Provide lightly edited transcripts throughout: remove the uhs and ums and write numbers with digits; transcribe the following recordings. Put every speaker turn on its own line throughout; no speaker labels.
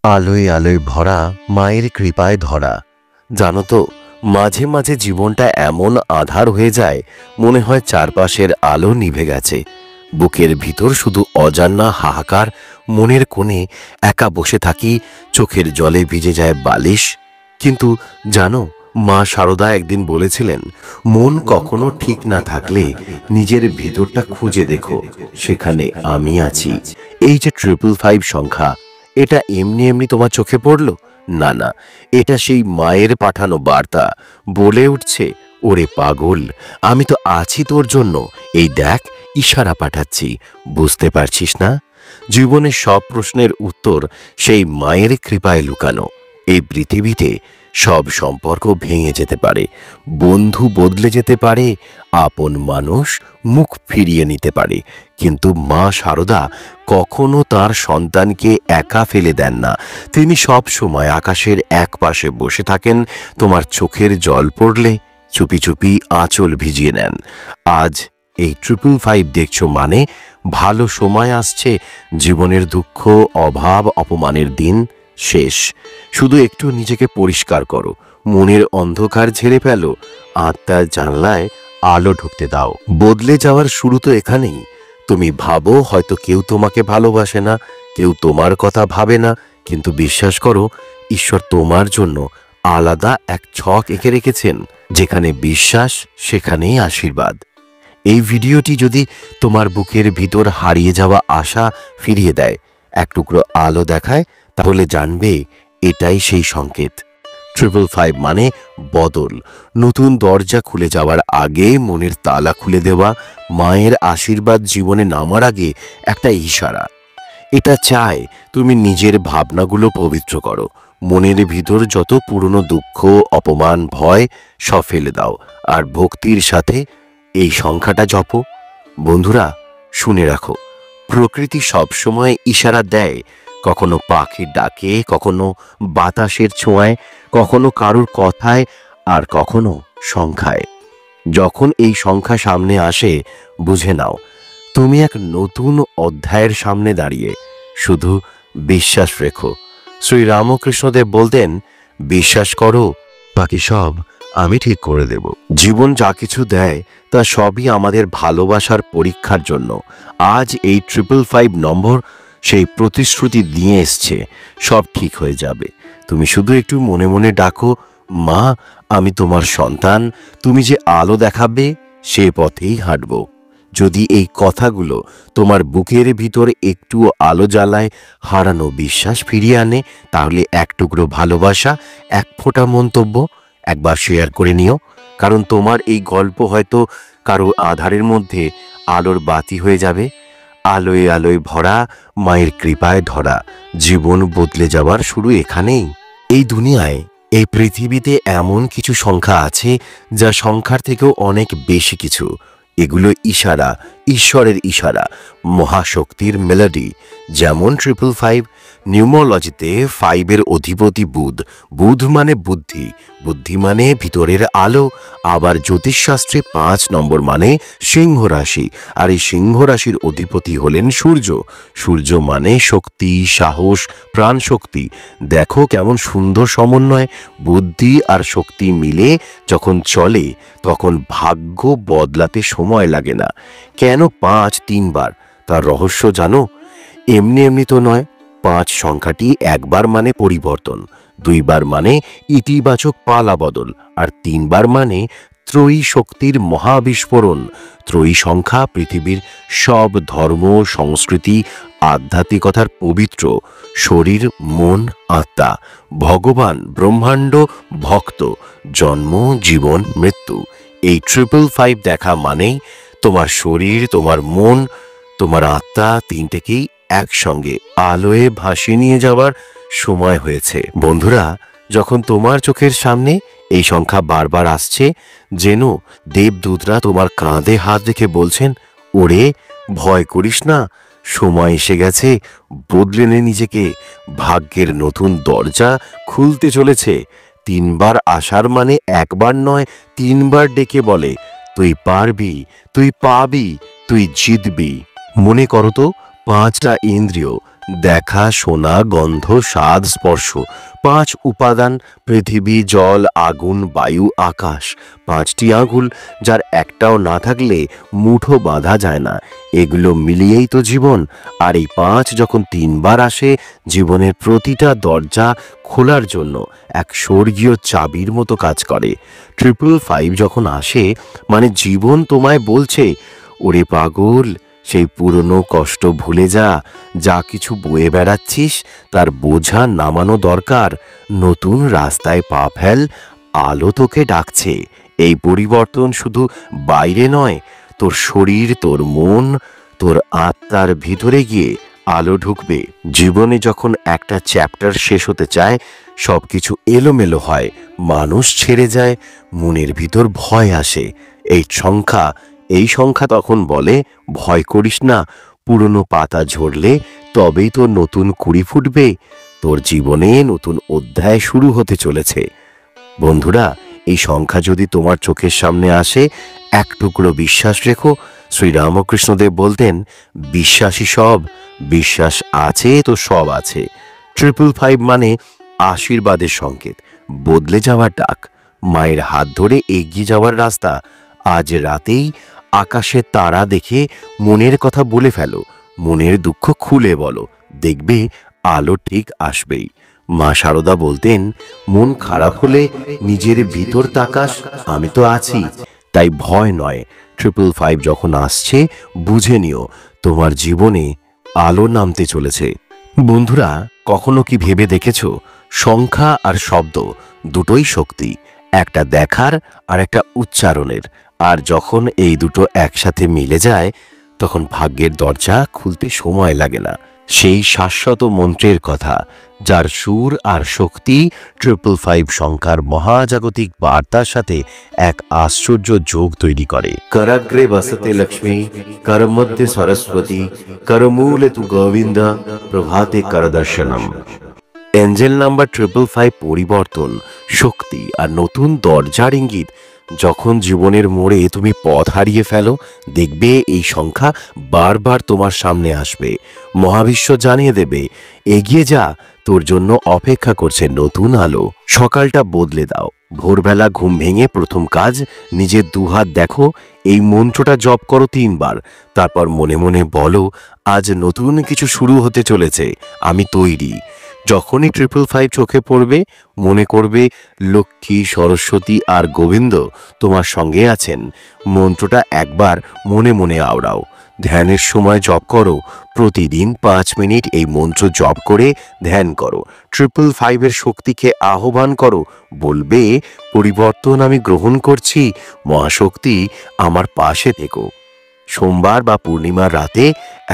আলোয় আলোয় ভরা মায়ের কৃপায় ধরা। জানো তো, মাঝে মাঝে জীবনটা এমন আঁধার হয়ে যায়, মনে হয় চারপাশের আলো নিভে গেছে। বুকের ভিতর শুধু অজানা হাহাকার। মনের কোণে একা বসে থাকি, চোখের জলে ভিজে যায় বালিশ। কিন্তু জানো, মা শারদা একদিন বলেছিলেন, মন কখনো ঠিক না থাকলে নিজের ভিতরটা খুঁজে দেখো, সেখানে আমি আছি। এই যে 555 সংখ্যা, এটা এমনি এমনি তোমার চোখে পড়লো? না না, এটা সেই মায়ের পাঠানো বার্তা। বলে উঠছে, ওরে পাগল, আমি তো আছি তোর জন্য। এই দেখ, ইশারা পাঠাচ্ছি, বুঝতে পারছিস না? জীবনের সব প্রশ্নের উত্তর সেই মায়ের কৃপায় লুকানো। এই পৃথিবীতে সব সম্পর্ক ভেঙে যেতে পারে, বন্ধু বদলে যেতে পারে, আপন মানুষ মুখ ফিরিয়ে নিতে পারে, কিন্তু মা শারদা কখনো তার সন্তানকে একা ফেলে দেন না। তিনি সব সময় আকাশের এক পাশে বসে থাকেন। তোমার চোখের জল পড়লে চুপি চুপি আঁচল ভিজিয়ে নেন। আজ এই 555 দেখছো মানে ভালো সময় আসছে। জীবনের দুঃখ, অভাব, অপমানের দিন শেষ। শুধু একটু নিজেকে পরিষ্কার করো, মনের অন্ধকার ঝেড়ে ফেলো, আত্মার জানলায় আলো ঢুকতে দাও। বদলে যাওয়ার শুরু তো এখানেই। তুমি ভাবো হয়তো কেউ তোমাকে ভালোবাসে না, কেউ তোমার কথা ভাবে না, কিন্তু বিশ্বাস করো, ঈশ্বর তোমার জন্য আলাদা এক ছক এঁকে রেখেছেন। যেখানে বিশ্বাস, সেখানেই আশীর্বাদ। এই ভিডিওটি যদি তোমার বুকের ভিতর হারিয়ে যাওয়া আশা ফিরিয়ে দেয়, এক টুকরো আলো দেখায়, তাহলে জানবে এটাই সেই সংকেত। 555 মানে বদল, নতুন দরজা খুলে যাওয়ার আগে মনের তালা খুলে দেওয়া, মায়ের আশীর্বাদ জীবনে নামার আগে একটা ইশারা। এটা চায় তুমি নিজের ভাবনাগুলো পবিত্র করো, মনের ভিতর যত পুরনো দুঃখ, অপমান, ভয় সব ফেলে দাও, আর ভক্তির সাথে এই সংখ্যাটা জপো। বন্ধুরা, শুনে রাখো, প্রকৃতি সবসময় ইশারা দেয়। কখনো পাখির ডাকে, কখনো বাতাসের ছোঁয়ায়, কখনো কারুর কথায়, আর কখনো সংখ্যায়। যখন এই সংখ্যা সামনে আসে, বুঝে নাও তুমি এক নতুন অধ্যায়ের সামনে দাঁড়িয়ে। শুধু বিশ্বাস রেখো। শ্রীরামকৃষ্ণদেব বলতেন, বিশ্বাস করো, বাকি সব আমি ঠিক করে দেব। জীবন যা কিছু দেয় তা সবই আমাদের ভালোবাসার পরীক্ষার জন্য। আজ এই 555 নম্বর সেই প্রতিশ্রুতি দিয়ে এসছে, সব ঠিক হয়ে যাবে। তুমি শুধু একটু মনে মনে ডাকো, মা, আমি তোমার সন্তান, তুমি যে আলো দেখাবে সে পথেই হাঁটব। যদি এই কথাগুলো তোমার বুকের ভিতর একটু আলো জ্বালায়, হারানো বিশ্বাস ফিরিয়ে আনে, তাহলে এক টুকরো ভালোবাসা, এক ফোঁটা মন্তব্য একবার শেয়ার করে নিও। কারণ তোমার এই গল্প হয়তো কারো আধারের মধ্যে আলোর বাতি হয়ে যাবে। আলোয় আলোয় ভরা, মায়ের কৃপায় ধরা, জীবন বদলে যাওয়ার শুরু এখানেই। এই দুনিয়ায়, এই পৃথিবীতে এমন কিছু সংখ্যা আছে যা সংখ্যার থেকেও অনেক বেশি কিছু। এগুলো ইশারা, ঈশ্বরের ইশারা, মহাশক্তির মেলোডি। যেমন 555 নিউমোলজিতে 5-এর অধিপতি বুধ। বুধ মানে বুদ্ধি, বুদ্ধি মানে ভিতরের আলো। আবার জ্যোতিষশাস্ত্রে 5 নম্বর মানে সিংহ রাশি, আর এই সিংহ রাশির অধিপতি হলেন সূর্য। সূর্য মানে শক্তি, সাহস, প্রাণ শক্তি। দেখো কেমন সুন্দর সমন্বয়। বুদ্ধি আর শক্তি মিলে যখন চলে, তখন ভাগ্য বদলাতে সময় লাগে না। কেন 5 3বার? তার রহস্য জানো? এমনি এমনি তো নয়। 5 সংখ্যাটি একবার মানে পরিবর্তন, 2বার মানে ইতিবাচক পালা বদল, আর 3বার মানে ত্রয়ী শক্তির মহাবিস্ফোরণ। ত্রয়ী সংখ্যা পৃথিবীর সব ধর্ম, সংস্কৃতি, আধ্যাত্মিকতার পবিত্র। শরীর, মন, আত্মা, ভগবান, ব্রহ্মাণ্ড, ভক্ত, জন্ম, জীবন, মৃত্যু। এই 555 দেখা মানেই তোমার শরীর, তোমার মন, তোমার আত্মা তিনটেকেই একসঙ্গে আলোয় ভাসিয়ে নিয়ে যাওয়ার সময় হয়েছে। বন্ধুরা, যখন তোমার চোখের সামনে এই সংখ্যা বারবার আসছে, যেন দেবদূতরা তোমার কাঁধে হাত রেখে বলছেন, ওরে, ভয় করিস না, সময় এসে গেছে, বদলে নে নিজেকে, ভাগ্যের নতুন দরজা খুলতে চলেছে। 3বার আসার মানে একবার নয়, 3বার ডেকে বলে, তুই পারবি, তুই পাবি, তুই জিতবি। মনে করো তো, 5টা ইন্দ্রিয় দেখা, শোনা, গন্ধ, স্বাদ, স্পর্শ। 5 উপাদান, পৃথিবী, জল, আগুন, বায়ু, আকাশ। 5টি আঙুল, যার একটাও না থাকলে মুঠো বাঁধা যায় না। এগুলো মিলিয়েই তো জীবন। আর এই 5 যখন 3বার আসে, জীবনের প্রতিটা দরজা খোলার জন্য এক স্বর্গীয় চাবির মতো কাজ করে। 555 যখন আসে, মানে জীবন তোমায় বলছে, ওরে পাগল, সেই পুরনো কষ্ট ভুলে যা, যা কিছু বয়ে বেড়াচ্ছিস তার বোঝা নামানো দরকার, নতুন রাস্তায় পা ফেল, আলো তোকে ডাকছে। এই পরিবর্তন শুধু বাইরে নয়, তোর শরীর, তোর মন, তোর আত্মার ভিতরে গিয়ে আলো ঢুকবে। জীবনে যখন একটা চ্যাপ্টার শেষ হতে চায়, সবকিছু এলোমেলো হয়, মানুষ ছেড়ে যায়, মনের ভিতর ভয় আসে। এই সংখ্যা তখন বলে, ভয় করিস না, পুরনো পাতা ঝরলে তবেই তোর নতুন কুড়ি ফুটবে, তোর জীবনে নতুন অধ্যায় শুরু হতে চলেছে। বন্ধুরা, এই সংখ্যা যদি তোমার চোখের সামনে আসে, এক টুকরো বিশ্বাস রেখো। শ্রীরামকৃষ্ণদেব বলতেন, বিশ্বাসী সব, বিশ্বাস আছে তো সব আছে। 555 মানে আশীর্বাদের সংকেত, বদলে যাওয়ার ডাক, মায়ের হাত ধরে এগিয়ে যাওয়ার রাস্তা। আজ রাতেই আকাশের তারা দেখে মনের কথা বলে ফেলো, মনের দুঃখ খুলে বলো, দেখবে আলো ঠিক আসবেই। মা শারদা বলতেন, মন খারাপ হলে নিজের ভিতর তাকাস, আমি তো আছি। তাই ভয় নয়, 555 যখন আসছে, বুঝে নিও তোমার জীবনে আলো নামতে চলেছে। বন্ধুরা, কখনো কি ভেবে দেখেছ, সংখ্যা আর শব্দ দুটোই শক্তি, একটা দেখার আর একটা উচ্চারণের। আর যখন এই দুটো একসাথে মিলে যায়, তখন ভাগ্যের দরজা খুলতে সময় লাগে না। সেই শাশ্বত মন্ত্রের কথা, যার সুর আর শক্তি 555 সংখ্যার মহাজাগতিক বার্তার সাথে এক আশ্চর্য যোগ তৈরি করে। করাগ্রে বসতে লক্ষ্মী, কর মধ্যে সরস্বতী, করমূলে তু গোবিন্দ, প্রভাতে কর দর্শনম। এঞ্জেল নাম্বার 555 পরিবর্তন, শক্তি আর নতুন দরজার ইঙ্গিত। যখন জীবনের মোড়ে তুমি পথ হারিয়ে ফেলো, দেখবে এই সংখ্যা বারবার তোমার সামনে আসবে। মহাবিশ্ব জানিয়ে দেবে, এগিয়ে যা, তোর জন্য অপেক্ষা করছে নতুন আলো। সকালটা বদলে দাও। ভোরবেলা ঘুম ভেঙে প্রথম কাজ, নিজের দুহাত দেখো, এই মন্ত্রটা জপ করো 3 বার। তারপর মনে মনে বলো, আজ নতুন কিছু শুরু হতে চলেছে, আমি তৈরি। যখনই 555 চোখে পড়বে, মনে করবে লক্ষ্মী, সরস্বতী আর গোবিন্দ তোমার সঙ্গে আছেন। মন্ত্রটা একবার মনে মনে আওড়াও, ধ্যানের সময় জপ করো। প্রতিদিন 5 মিনিট এই মন্ত্র জপ করে ধ্যান করো। 555 এর শক্তিকে আহ্বান করো, বলবে, পরিবর্তন আমি গ্রহণ করছি, মহাশক্তি আমার পাশে থেকো। সোমবার বা পূর্ণিমার রাতে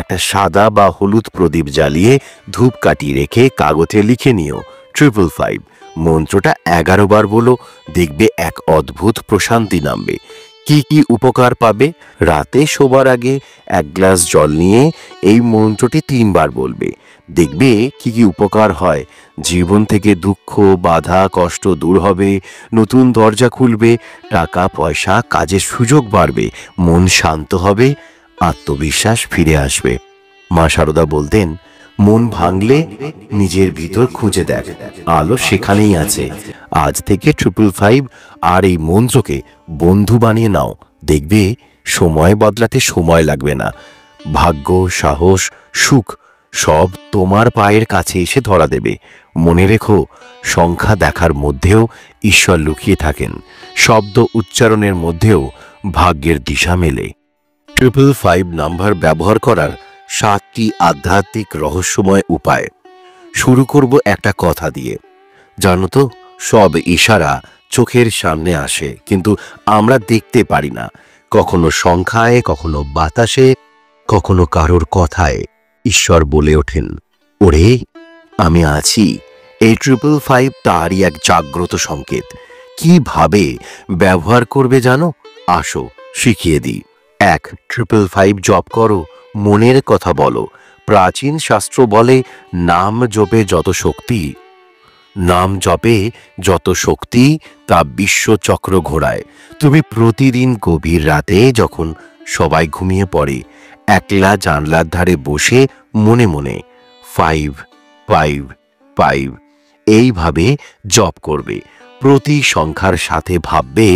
একটা সাদা বা হলুদ প্রদীপ জ্বালিয়ে ধূপকাঠি রেখে কাগজে লিখে নিও 555। মন্ত্রটা 11 বার বলো, দেখবে এক অদ্ভুত প্রশান্তি নামবে। কি কি উপকার পাবে? রাতে শোবার আগে 1 গ্লাস জল নিয়ে এই মন্ত্রটি 3 বার বলবে, দেখবে কি কি উপকার হয়। জীবন থেকে দুঃখ, বাধা, কষ্ট দূর হবে, নতুন দরজা খুলবে, টাকা পয়সা, কাজের সুযোগ বাড়বে, মন শান্ত হবে, আত্মবিশ্বাস ফিরে আসবে। মা শারদা বলতেন, মন ভাঙলে নিজের ভিতর খুঁজে দেখ, আলো সেখানেই আছে। আজ থেকে 555 আর এই মন্ত্রকে বন্ধু বানিয়ে নাও, দেখবে সময় বদলাতে সময় লাগবে না। ভাগ্য, সাহস, সুখ সব তোমার পায়ের কাছে এসে ধরা দেবে। মনে রেখো, সংখ্যা দেখার মধ্যেও ঈশ্বর লুকিয়ে থাকেন, শব্দ উচ্চারণের মধ্যেও ভাগ্যের দিশা মেলে। 555 নাম্বার ব্যবহার করার 7টি আধ্যাত্মিক রহস্যময় উপায়। শুরু করব একটা কথা দিয়ে। জানো তো, সব ইশারা চোখের সামনে আসে, কিন্তু আমরা দেখতে পারি না। কখনো সংখ্যায়, কখনো বাতাসে, কখনো কারোর কথায় ঈশ্বর বলে ওঠেন, ওরে আমি আছি। এই 555 তারই এক জাগ্রত সংকেত। কিভাবে ব্যবহার করবে জানো? আসো শিখিয়ে দিই। 1. 555 জপ করো, মনের কথা বলো। প্রাচীন শাস্ত্র বলে, নাম জপে যত শক্তি তা বিশ্বচক্র ঘোরায়। তুমি প্রতিদিন গভীর রাতে, যখন সবাই ঘুমিয়ে পড়ে, একলা জানলার ধারে বসে মনে মনে ফাইভ, ফাইভ, ফাইভ, এইভাবে জপ করবে। প্রতি সংখ্যার সাথে ভাববে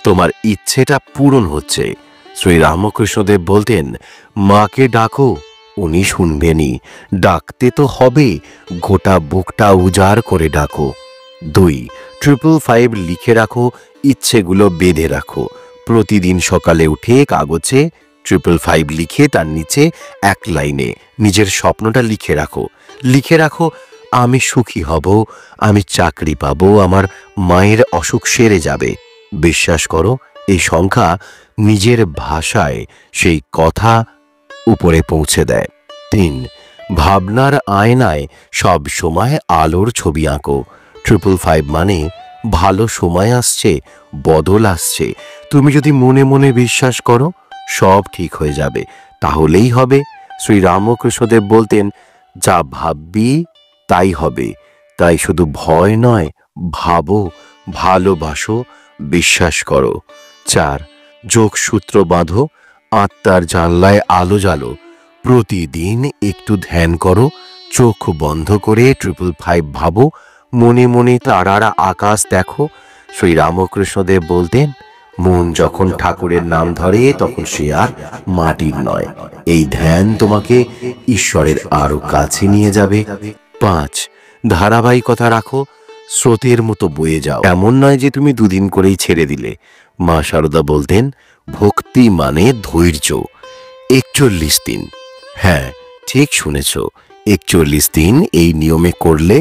তোমার ইচ্ছেটা পূরণ হচ্ছে। শ্রী রামকৃষ্ণদেব বলতেন, মাকে ডাকো, উনি শুনবেনই। ডাকতে তো হবে, গোটা বুকটা উজাড় করে ডাকো। 2, 555 লিখে রাখো, ইচ্ছেগুলো বেঁধে রাখো। প্রতিদিন সকালে উঠে কাগজে 555 লিখে তার নিচে এক লাইনে নিজের স্বপ্নটা লিখে রাখো। লিখে রাখো, আমি সুখী হব, আমি চাকরি পাবো, আমার মায়ের অসুখ সেরে যাবে। বিশ্বাস করো, এই সংখ্যা নিজের ভাষায় সেই কথা উপরে পৌঁছে দেয়। 3, ভাবনার আয়নায় সব সময় আলোর ছবি আঁকো। 555 মানে ভালো সময় আসছে, বদল আসছে। তুমি যদি মনে মনে বিশ্বাস করো, সব ঠিক হয়ে যাবে, তাহলেই হবে। শ্রী রামকৃষ্ণদেব বলতেন, যা ভাববি তাই হবে। তাই শুধু ভয় নয়, ভাবো, ভালোবাসো, বিশ্বাস করো। 4, যোগসূত্র বাঁধো, আত্মার জানলায় আলো জ্বালো। প্রতিদিন একটু ধ্যান করো, চোখ বন্ধ করে 555 ভাবো, মনে মনে তারার আকাশ দেখো। শ্রী রামকৃষ্ণদেব বলতেন, মন যখন ঠাকুরের নাম ধরে তখন সে আর মাটির নয়। এই ধ্যান তোমাকে ঈশ্বরের আরো কাছে নিয়ে যাবে। 5, ধারাবাহিকতা রাখো, স্রোতের মতো বয়ে যাও। এমন নয় যে তুমি দুদিন করেই ছেড়ে দিলে। মা শারদা বলতেন, ভক্তি মানে ধৈর্য। 41 দিন, হ্যাঁ ঠিক শুনেছ, 41 দিন এই নিয়মে করলে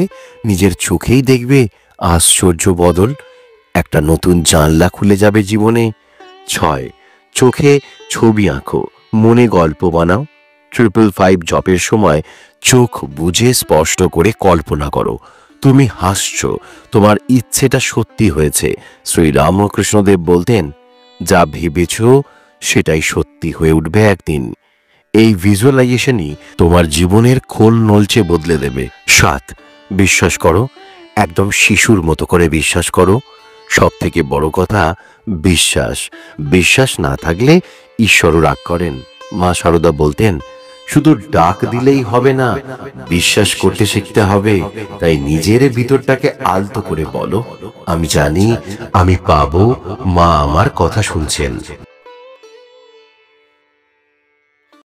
নিজের চোখেই দেখবে আশ্চর্য বদল। একটা নতুন জানলা খুলে যাবে জীবনে। 6, চোখে ছবি আঁকো, মনে গল্প বানাও। 555 জপের সময় চোখ বুজে স্পষ্ট করে কল্পনা করো, তুমি হাসছ, তোমার ইচ্ছেটা সত্যি হয়েছে। শ্রী রামকৃষ্ণদেব বলতেন, যা ভেবেছ সেটাই সত্যি হয়ে উঠবে একদিন। এই ভিজুয়ালাইজেশনই তোমার জীবনের খোল নলচে বদলে দেবে। 7, বিশ্বাস করো, একদম শিশুর মতো করে বিশ্বাস করো। সব থেকে বড় কথা বিশ্বাস। বিশ্বাস না থাকলে ঈশ্বরও রাগ করেন। মা শারদা বলতেন, শুধু ডাক দিলেই হবে না, বিশ্বাস করতে শিখতে হবে। তাই নিজের ভিতরটাকে আলতো করে বলো, আমি জানি, আমি পাবো, মা আমার কথা শুনছেন।